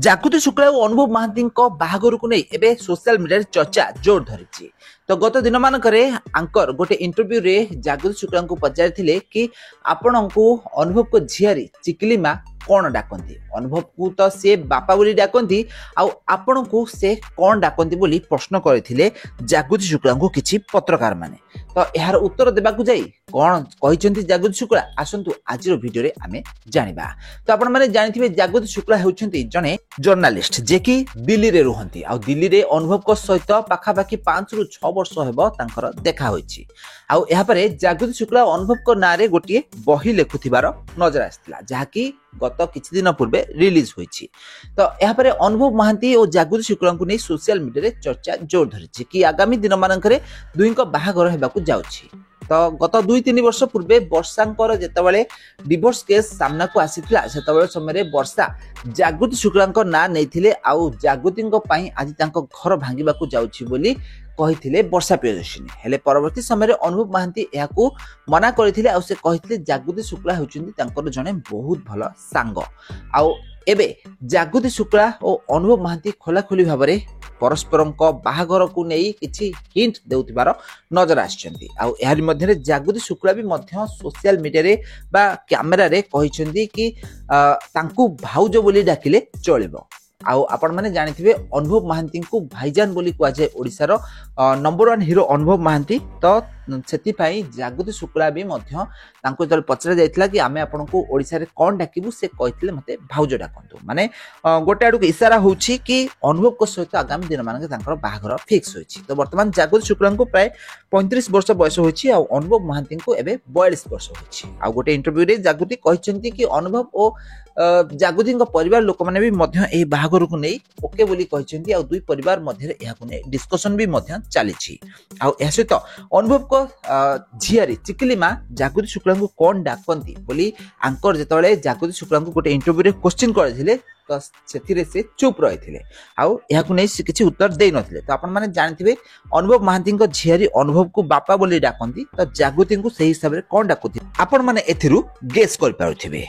ଜାଗୃତି ଶୁକ୍ଲା ଓ ଅନୁଭବ ମହାନ୍ତିଙ୍କ ବାହାଘରକୁ ନେଇ ଏବେ ସୋସିଆଲ ମିଡିଆରେ ଚର୍ଚ୍ଚା ଜୋର ଧରିଛି। ତ ଗତ ଦିନ ମାନଙ୍କରେ ଆଙ୍କର ଗୋଟେ ଇଣ୍ଟରଭ୍ୟୁରେ ଜାଗୃତି ଶୁକ୍ଲାଙ୍କୁ ପଚାରିଥିଲେ କି ଆପଣଙ୍କୁ ଅନୁଭବଙ୍କ ଝିଆରୀ ଚିକିଲି ମା କଣ ଡାକନ୍ତି, ଅନୁଭବକୁ ତ ସେ ବାପା ବୋଲି ଡାକନ୍ତି, ଆଉ ଆପଣଙ୍କୁ ସେ କଣ ଡାକନ୍ତି ବୋଲି ପ୍ରଶ୍ନ କରିଥିଲେ ଜାଗୃତି ଶୁକ୍ଲାଙ୍କୁ କିଛି ପତ୍ରକାର ମାନେ। ତ ଏହାର ଉତ୍ତର ଦେବାକୁ ଯାଇ କଣ କହିଛନ୍ତି ଜାଗୃତି ଶୁକ୍ଲା, ଆସନ୍ତୁ ଆଜିର ଭିଡିଓରେ ଆମେ ଜାଣିବା। ତ ଆପଣ ମାନେ ଜାଣିଥିବେ ଜାଗୃତି ଶୁକ୍ଲା ହେଉଛନ୍ତି ଜଣେ ଜର୍ଣ୍ଣାଲିଷ୍ଟ ଯେ କି ଦିଲ୍ଲୀରେ ରୁହନ୍ତି, ଆଉ ଦିଲ୍ଲୀରେ ଅନୁଭବଙ୍କ ସହିତ ପାଖାପାଖି 5 ରୁ 6 ବର୍ଷ ହେବ ତାଙ୍କର ଦେଖା ହୋଇଛି। ଆଉ ଏହାପରେ ଜାଗୃତି ଶୁକ୍ଲା ଅନୁଭବଙ୍କ ନାଁରେ ଗୋଟିଏ ବହି ଲେଖୁଥିବାର ନଜର ଆସିଥିଲା, ଯାହାକି ଗତ କିଛି ଦିନ ପୂର୍ବେ ରିଲିଜ ହୋଇଛି। ତ ଏହାପରେ ଅନୁଭବ ମହାନ୍ତି ଓ ଜାଗୃତି ଶୁକ୍ଲାଙ୍କୁ ନେଇ ସୋସିଆଲ ମିଡିଆରେ ଚର୍ଚ୍ଚା ଜୋର ଧରିଛି କି ଆଗାମୀ ଦିନ ମାନଙ୍କରେ ଦୁହିଁଙ୍କ ବାହାଘର ହେବାକୁ ଯାଉଛି। ତ ଗତ 2-3 ବର୍ଷ ପୂର୍ବେ ବର୍ଷାଙ୍କର ଯେତେବେଳେ डिवोर्स केस सामना को आसीथिला सेतबेले समय वर्षा जागृति शुक्लाଙ୍କ ନାଁ ନେଇଥିଲେ, ଆଉ ଜାଗୃତିଙ୍କ ପାଇଁ ଆଜି ତାଙ୍କ ଘର ଭାଙ୍ଗିବାକୁ ଯାଉଛି ବୋଲି କହିଥିଲେ ବର୍ଷା ପ୍ରିୟଦର୍ଶିନୀ। ହେଲେ ପରବର୍ତ୍ତୀ ସମୟରେ ଅନୁଭବ ମହାନ୍ତି ଏହାକୁ ମନା କରିଥିଲେ, ଆଉ ସେ କହିଥିଲେ ଜାଗୃତି ଶୁକ୍ଲା ହେଉଛନ୍ତି ତାଙ୍କର ଜଣେ ବହୁତ ଭଲ ସାଙ୍ଗ। ଆଉ ଏବେ ଜାଗୃତି ଶୁକ୍ଲା ଓ ଅନୁଭବ ମହାନ୍ତି ଖୋଲାଖୋଲି ଭାବରେ परस्परଙ୍କ ବାହାଘରକୁ ନେଇ କିଛି ହିଣ୍ଟ ଦେଉଥିବାର ନଜର ଆସିଛନ୍ତି। ଆଉ ଏହାରି ମଧ୍ୟରେ ଜାଗୃତି ଶୁକ୍ଲା ବି ମଧ୍ୟ ସୋସିଆଲ ମିଡିଆରେ ବା କ୍ୟାମେରାରେ କହିଛନ୍ତି କି ତାଙ୍କୁ ଭାଉଜ ବୋଲି ଡାକିଲେ ଚଳିବ। ଆଉ ଆପଣ ମାନେ ଜାଣିଥିବେ ଅନୁଭବ ମହାନ୍ତିଙ୍କୁ ଭାଇଜାନ ବୋଲି କୁହାଯାଏ ଓଡ଼ିଶାର नंबर 1 हिरो ଅନୁଭବ ମହାନ୍ତି। ତ ସେଥିପାଇଁ ଜାଗୃତି ଶୁକ୍ଲା ବି ମଧ୍ୟ ତାଙ୍କୁ ଯେତେବେଳେ ପଚରା ଯାଇଥିଲା କି ଆମେ ଆପଣଙ୍କୁ ଓଡ଼ିଶାରେ କ'ଣ ଡାକିବୁ, ସେ କହିଥିଲେ ମୋତେ ଭାଉଜ ଡାକନ୍ତୁ। ମାନେ ଗୋଟେ ଆଡ଼କୁ ଇସାରା ହେଉଛି କି ଅନୁଭବଙ୍କ ସହିତ ଆଗାମୀ ଦିନମାନଙ୍କରେ ତାଙ୍କର ବାହାଘର ଫିକ୍ସ ହୋଇଛି। ତ ବର୍ତ୍ତମାନ ଜାଗୃତି ଶୁକ୍ଲାଙ୍କୁ ପ୍ରାୟ 35 ବର୍ଷ ବୟସ ହୋଇଛି, ଆଉ ଅନୁଭବ ମହାନ୍ତିଙ୍କୁ ଏବେ 42 ବର୍ଷ ହୋଇଛି। ଆଉ ଗୋଟେ ଇଣ୍ଟରଭ୍ୟୁରେ ଜାଗୃତି କହିଛନ୍ତି କି ଅନୁଭବ ଓ ଜାଗୃତିଙ୍କ ପରିବାର ଲୋକମାନେ ବି ମଧ୍ୟ ଏହି ବାହାଘରକୁ ନେଇ ଓକେ ବୋଲି କହିଛନ୍ତି, ଆଉ ଦୁଇ ପରିବାର ମଧ୍ୟରେ ଏହାକୁ ନେଇ डिस्कशन भी चली। आ सहित अनुभव झीआरी चिकिली माँ जागृति शुक्ला को कौन डाकती बोली आंकर जिते जागृति शुक्ला को गोटे इंटरव्यू क्वेश्चन करते तो से चुप रही से किसी उत्तर दे नथिले। तो आपण माने जानथिबे अनुभव महांती झीआरी अनुभव को बापा बोली डाकती, तो जागृति को सही हिसाब से कौन डाकुथि आपण माने एथिरु गेस कर पारुथिबे।